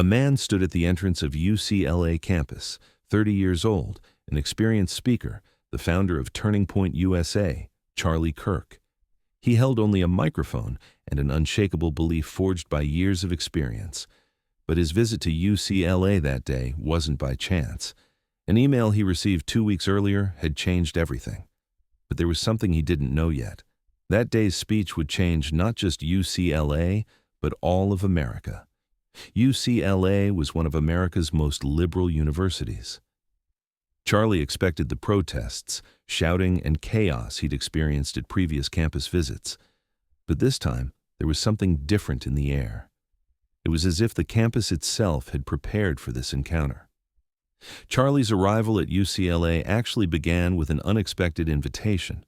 A man stood at the entrance of UCLA campus, 30 years old, an experienced speaker, the founder of Turning Point USA, Charlie Kirk. He held only a microphone and an unshakable belief forged by years of experience. But his visit to UCLA that day wasn't by chance. An email he received 2 weeks earlier had changed everything. But there was something he didn't know yet. That day's speech would change not just UCLA, but all of America. UCLA was one of America's most liberal universities. Charlie expected the protests, shouting, and chaos he'd experienced at previous campus visits. But this time, there was something different in the air. It was as if the campus itself had prepared for this encounter. Charlie's arrival at UCLA actually began with an unexpected invitation.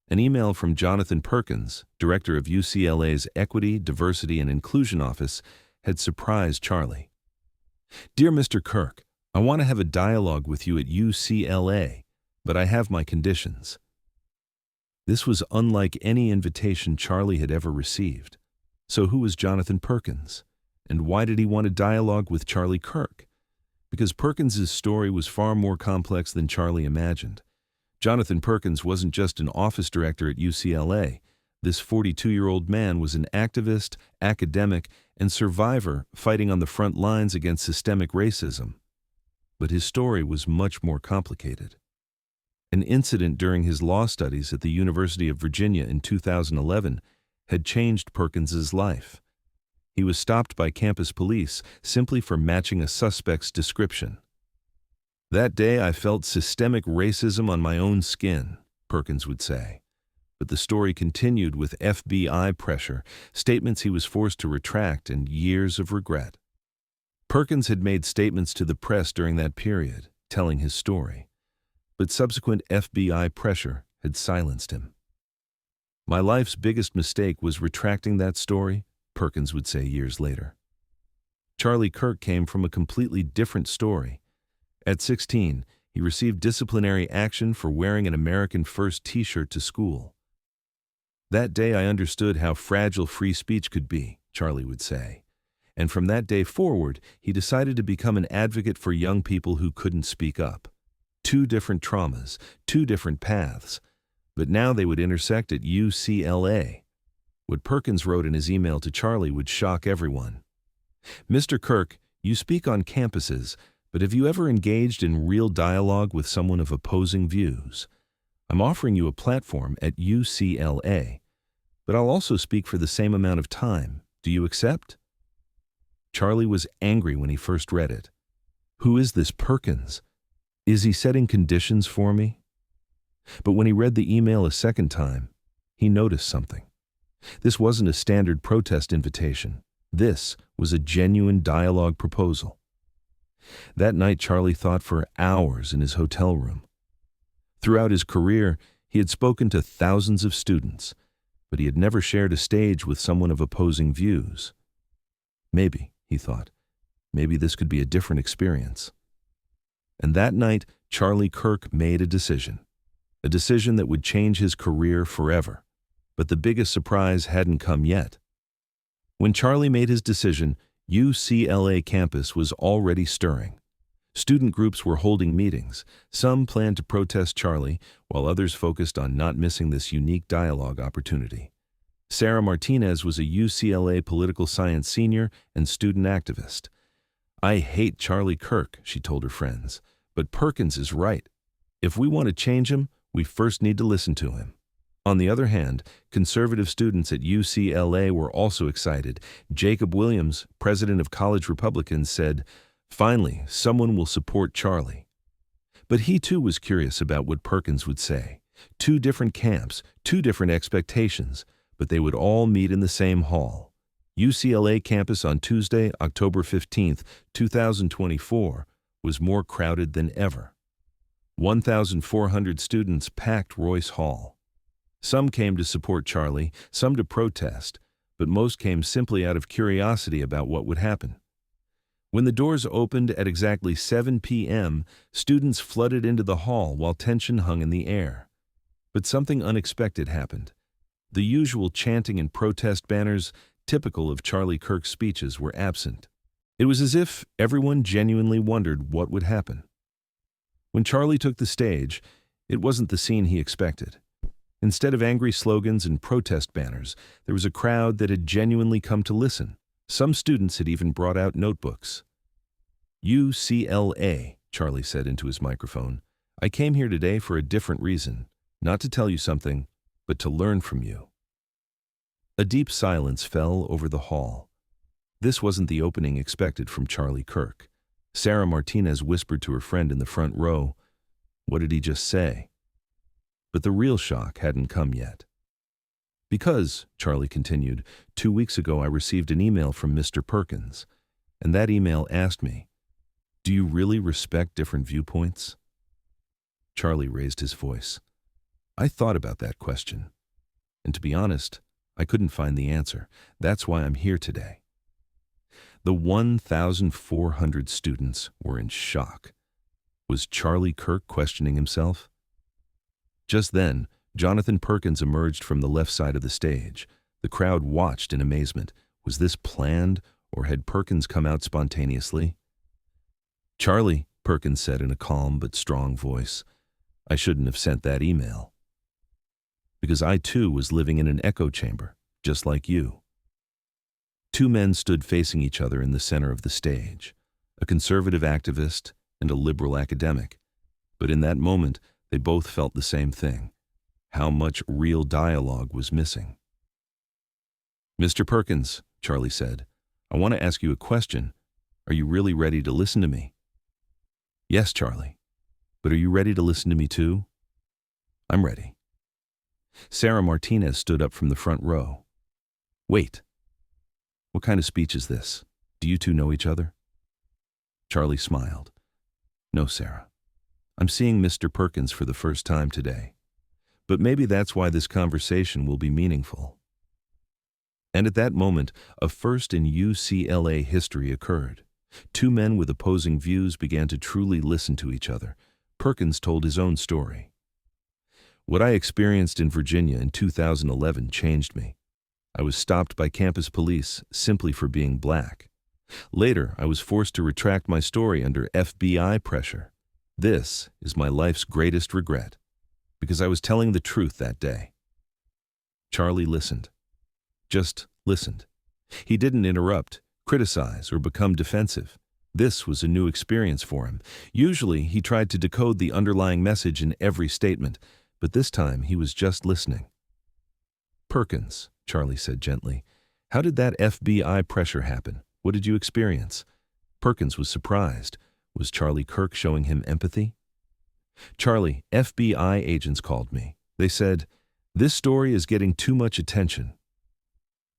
An email from Johnathan Perkins, director of UCLA's Equity, Diversity, and Inclusion Office, had surprised Charlie. "Dear Mr. Kirk, I want to have a dialogue with you at UCLA, but I have my conditions." This was unlike any invitation Charlie had ever received. So who was Johnathan Perkins? And why did he want a dialogue with Charlie Kirk? Because Perkins's story was far more complex than Charlie imagined. Johnathan Perkins wasn't just an office director at UCLA. This 42-year-old man was an activist, academic, and survivor fighting on the front lines against systemic racism. But his story was much more complicated. An incident during his law studies at the University of Virginia in 2011 had changed Perkins's life. He was stopped by campus police simply for matching a suspect's description. "That day I felt systemic racism on my own skin," Perkins would say. But the story continued with FBI pressure, statements he was forced to retract, and years of regret. Perkins had made statements to the press during that period, telling his story. But subsequent FBI pressure had silenced him. "My life's biggest mistake was retracting that story," Perkins would say years later. Charlie Kirk came from a completely different story. At 16, he received disciplinary action for wearing an American First t-shirt to school. "That day I understood how fragile free speech could be," Charlie would say. And from that day forward, he decided to become an advocate for young people who couldn't speak up. 2 different traumas, 2 different paths, but now they would intersect at UCLA. What Perkins wrote in his email to Charlie would shock everyone. "Mr. Kirk, you speak on campuses, but have you ever engaged in real dialogue with someone of opposing views? I'm offering you a platform at UCLA, but I'll also speak for the same amount of time. Do you accept?" Charlie was angry when he first read it. Who is this Perkins? Is he setting conditions for me? But when he read the email a second time, he noticed something. This wasn't a standard protest invitation. This was a genuine dialogue proposal. That night, Charlie thought for hours in his hotel room. Throughout his career, he had spoken to thousands of students, but he had never shared a stage with someone of opposing views. Maybe, he thought, maybe this could be a different experience. And that night, Charlie Kirk made a decision that would change his career forever. But the biggest surprise hadn't come yet. When Charlie made his decision, UCLA campus was already stirring. Student groups were holding meetings. Some planned to protest Charlie, while others focused on not missing this unique dialogue opportunity. Sarah Martinez was a UCLA political science senior and student activist. "I hate Charlie Kirk," she told her friends, "but Perkins is right. If we want to change him, we first need to listen to him." On the other hand, conservative students at UCLA were also excited. Jacob Williams, president of College Republicans, said, "Finally, someone will support Charlie." But he too was curious about what Perkins would say. 2 different camps, 2 different expectations, but they would all meet in the same hall. UCLA campus on Tuesday, October 15, 2024, was more crowded than ever. 1,400 students packed Royce Hall. Some came to support Charlie, some to protest, but most came simply out of curiosity about what would happen. When the doors opened at exactly 7 p.m., students flooded into the hall while tension hung in the air. But something unexpected happened. The usual chanting and protest banners, typical of Charlie Kirk's speeches, were absent. It was as if everyone genuinely wondered what would happen. When Charlie took the stage, it wasn't the scene he expected. Instead of angry slogans and protest banners, there was a crowd that had genuinely come to listen. Some students had even brought out notebooks. UCLA, Charlie said into his microphone. I came here today for a different reason, not to tell you something, but to learn from you. A deep silence fell over the hall. This wasn't the opening expected from Charlie Kirk. Sarah Martinez whispered to her friend in the front row, "What did he just say?" But the real shock hadn't come yet. Because, Charlie continued, 2 weeks ago I received an email from Mr. Perkins, and that email asked me, "Do you really respect different viewpoints?" Charlie raised his voice. I thought about that question, and to be honest, I couldn't find the answer. That's why I'm here today. The 1,400 students were in shock. Was Charlie Kirk questioning himself? Just then, Johnathan Perkins emerged from the left side of the stage. The crowd watched in amazement. Was this planned, or had Perkins come out spontaneously? "Charlie," Perkins said in a calm but strong voice, "I shouldn't have sent that email. Because I too was living in an echo chamber, just like you." Two men stood facing each other in the center of the stage, a conservative activist and a liberal academic. But in that moment, they both felt the same thing: how much real dialogue was missing. "Mr. Perkins," Charlie said, "I want to ask you a question. Are you really ready to listen to me?" "Yes, Charlie. But are you ready to listen to me too?" "I'm ready." Sarah Martinez stood up from the front row. "Wait. What kind of speech is this? Do you two know each other?" Charlie smiled. "No, Sarah. I'm seeing Mr. Perkins for the first time today. But maybe that's why this conversation will be meaningful." And at that moment, a first in UCLA history occurred. Two men with opposing views began to truly listen to each other. Perkins told his own story. "What I experienced in Virginia in 2011 changed me. I was stopped by campus police simply for being black. Later, I was forced to retract my story under FBI pressure. This is my life's greatest regret, because I was telling the truth that day." Charlie listened. Just listened. He didn't interrupt, criticize, or become defensive. This was a new experience for him. Usually, he tried to decode the underlying message in every statement, but this time he was just listening. "Perkins," Charlie said gently, "how did that FBI pressure happen? What did you experience?" Perkins was surprised. Was Charlie Kirk showing him empathy? "Charlie, FBI agents called me. They said, 'This story is getting too much attention.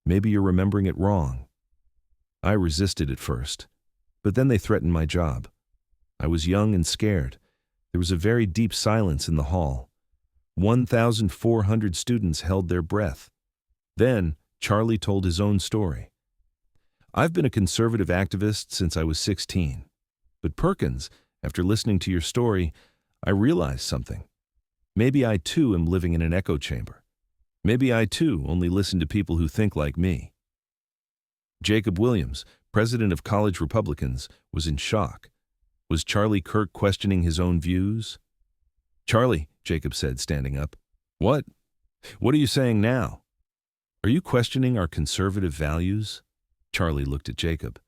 Maybe you're remembering it wrong.' I resisted at first, but then they threatened my job. I was young and scared. There was a very deep silence in the hall. 1,400 students held their breath. Then, Charlie told his own story. I've been a conservative activist since I was 16. But Perkins, after listening to your story, I realized something. Maybe I too am living in an echo chamber. Maybe I too only listen to people who think like me." Jacob Williams, president of College Republicans, was in shock. Was Charlie Kirk questioning his own views? "Charlie," Jacob said, standing up. "What? What are you saying now? Are you questioning our conservative values?" Charlie looked at Jacob.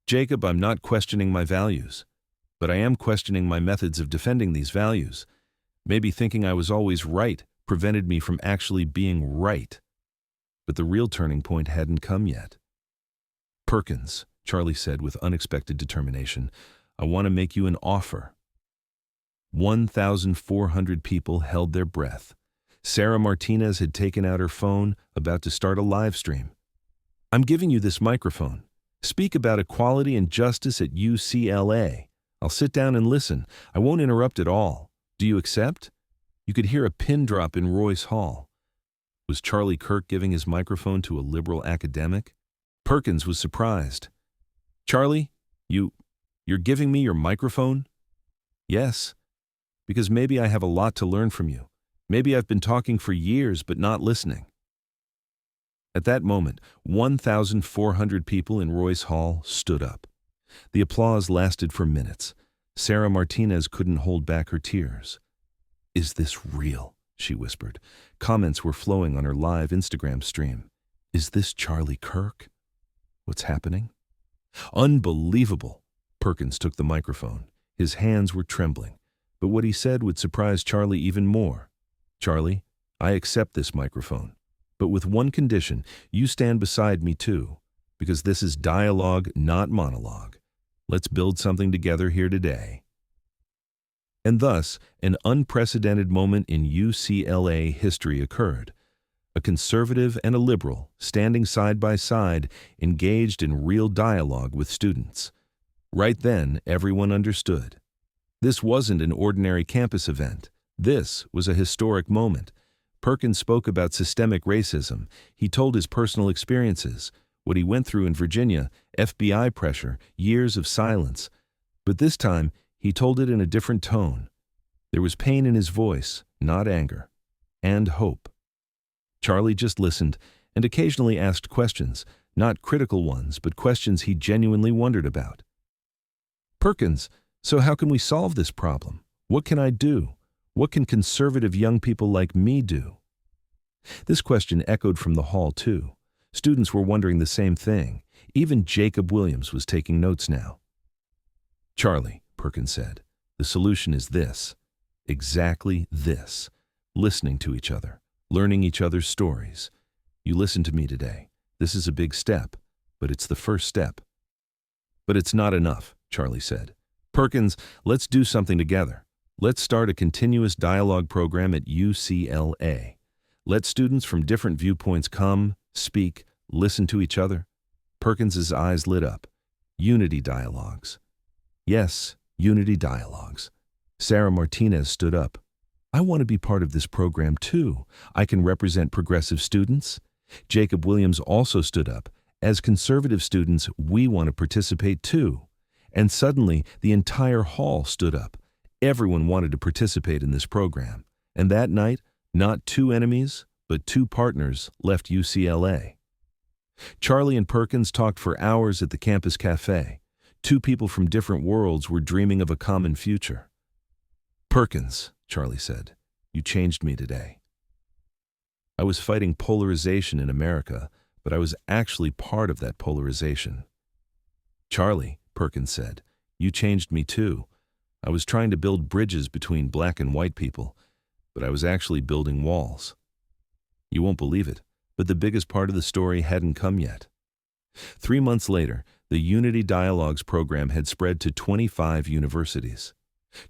"Jacob, I'm not questioning my values, but I am questioning my methods of defending these values. Maybe thinking I was always right prevented me from actually being right." But the real turning point hadn't come yet. "Perkins," Charlie said with unexpected determination, "I want to make you an offer." 1,400 people held their breath. Sarah Martinez had taken out her phone, about to start a live stream. "I'm giving you this microphone. Speak about equality and justice at UCLA. I'll sit down and listen. I won't interrupt at all. Do you accept?" You could hear a pin drop in Royce Hall. Was Charlie Kirk giving his microphone to a liberal academic? Perkins was surprised. "Charlie, you're giving me your microphone?" "Yes, because maybe I have a lot to learn from you. Maybe I've been talking for years but not listening." At that moment, 1,400 people in Royce Hall stood up. The applause lasted for minutes. Sarah Martinez couldn't hold back her tears. "Is this real?" she whispered. Comments were flowing on her live Instagram stream. "Is this Charlie Kirk? What's happening?" "Unbelievable!" Perkins took the microphone. His hands were trembling, but what he said would surprise Charlie even more. "Charlie, I accept this microphone, but with one condition: you stand beside me too, because this is dialogue, not monologue. Let's build something together here today." And thus, an unprecedented moment in UCLA history occurred. A conservative and a liberal, standing side by side, engaged in real dialogue with students. Right then, everyone understood. This wasn't an ordinary campus event. This was a historic moment. Perkins spoke about systemic racism. He told his personal experiences, what he went through in Virginia, FBI pressure, years of silence. But this time, he told it in a different tone. There was pain in his voice, not anger, and hope. Charlie just listened and occasionally asked questions, not critical ones, but questions he genuinely wondered about. "Perkins, so how can we solve this problem? What can I do? What can conservative young people like me do?" This question echoed from the hall, too. Students were wondering the same thing. Even Jacob Williams was taking notes now. "Charlie," Perkins said, "the solution is this. Exactly this. Listening to each other. Learning each other's stories. You listen to me today. This is a big step, but it's the first step." "But it's not enough," Charlie said. "Perkins, let's do something together. Let's start a continuous dialogue program at UCLA. Let students from different viewpoints come, speak, listen to each other." Perkins's eyes lit up. Unity dialogues. Yes, unity dialogues. Sarah Martinez stood up. "I want to be part of this program too. I can represent progressive students." Jacob Williams also stood up. "As conservative students, we want to participate too." And suddenly, the entire hall stood up. Everyone wanted to participate in this program. And that night, not two enemies, but two partners left UCLA. Charlie and Perkins talked for hours at the campus cafe. Two people from different worlds were dreaming of a common future. "Perkins," Charlie said, "you changed me today. I was fighting polarization in America, but I was actually part of that polarization." "Charlie," Perkins said, "you changed me too. I was trying to build bridges between black and white people, but I was actually building walls." You won't believe it, but the biggest part of the story hadn't come yet. 3 months later, the Unity Dialogues program had spread to 25 universities.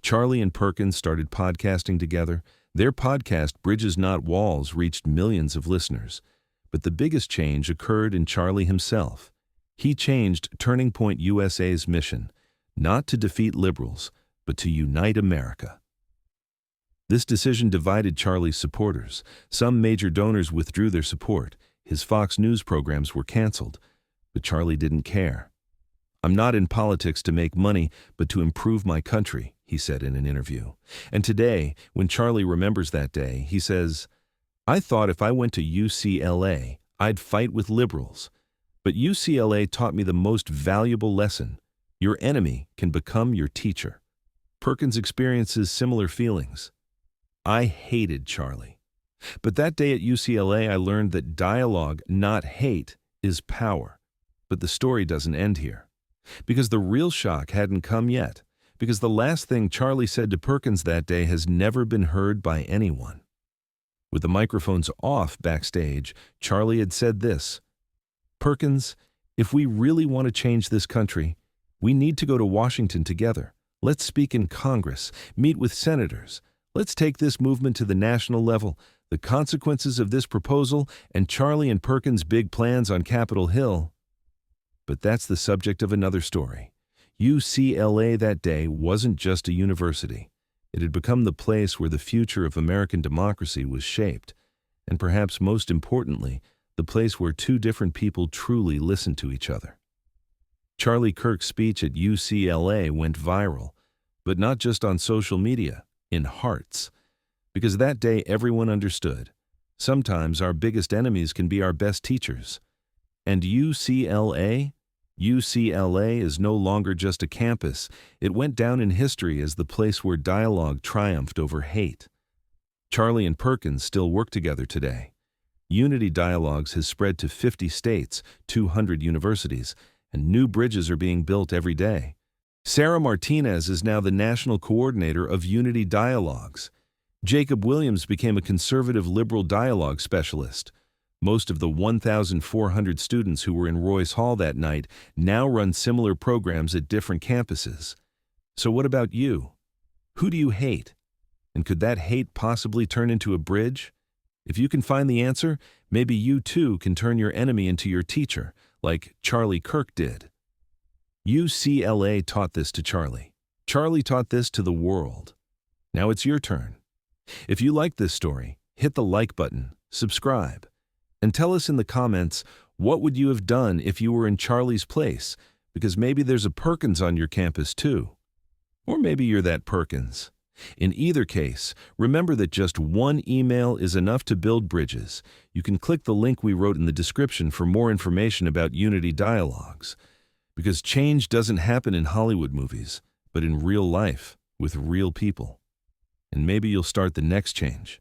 Charlie and Perkins started podcasting together. Their podcast, Bridges Not Walls, reached millions of listeners. But the biggest change occurred in Charlie himself. He changed Turning Point USA's mission, not to defeat liberals, but to unite America. This decision divided Charlie's supporters. Some major donors withdrew their support. His Fox News programs were canceled. But Charlie didn't care. "I'm not in politics to make money, but to improve my country," he said in an interview. And today, when Charlie remembers that day, he says, "I thought if I went to UCLA, I'd fight with liberals. But UCLA taught me the most valuable lesson. Your enemy can become your teacher." Perkins experiences similar feelings. "I hated Charlie. But that day at UCLA, I learned that dialogue, not hate, is power." But the story doesn't end here. Because the real shock hadn't come yet. Because the last thing Charlie said to Perkins that day has never been heard by anyone. With the microphones off backstage, Charlie had said this: "Perkins, if we really want to change this country, we need to go to Washington together. Let's speak in Congress, meet with senators. Let's take this movement to the national level. The consequences of this proposal and Charlie and Perkins' big plans on Capitol Hill." But that's the subject of another story. UCLA that day wasn't just a university. It had become the place where the future of American democracy was shaped, and perhaps most importantly, the place where two different people truly listened to each other. Charlie Kirk's speech at UCLA went viral, but not just on social media, in hearts. Because that day everyone understood. Sometimes our biggest enemies can be our best teachers. And UCLA? UCLA is no longer just a campus. It went down in history as the place where dialogue triumphed over hate. Charlie and Perkins still work together today. Unity Dialogues has spread to 50 states, 200 universities, and new bridges are being built every day. Sarah Martinez is now the national coordinator of Unity Dialogues. Jacob Williams became a conservative liberal dialogue specialist. Most of the 1,400 students who were in Royce Hall that night now run similar programs at different campuses. So what about you? Who do you hate? And could that hate possibly turn into a bridge? If you can find the answer, maybe you too can turn your enemy into your teacher, like Charlie Kirk did. UCLA taught this to Charlie. Charlie taught this to the world. Now it's your turn. If you like this story, hit the like button, subscribe, and tell us in the comments, what would you have done if you were in Charlie's place? Because maybe there's a Perkins on your campus too. Or maybe you're that Perkins. In either case, remember that just one email is enough to build bridges. You can click the link we wrote in the description for more information about Unity Dialogues. Because change doesn't happen in Hollywood movies, but in real life, with real people. And maybe you'll start the next change.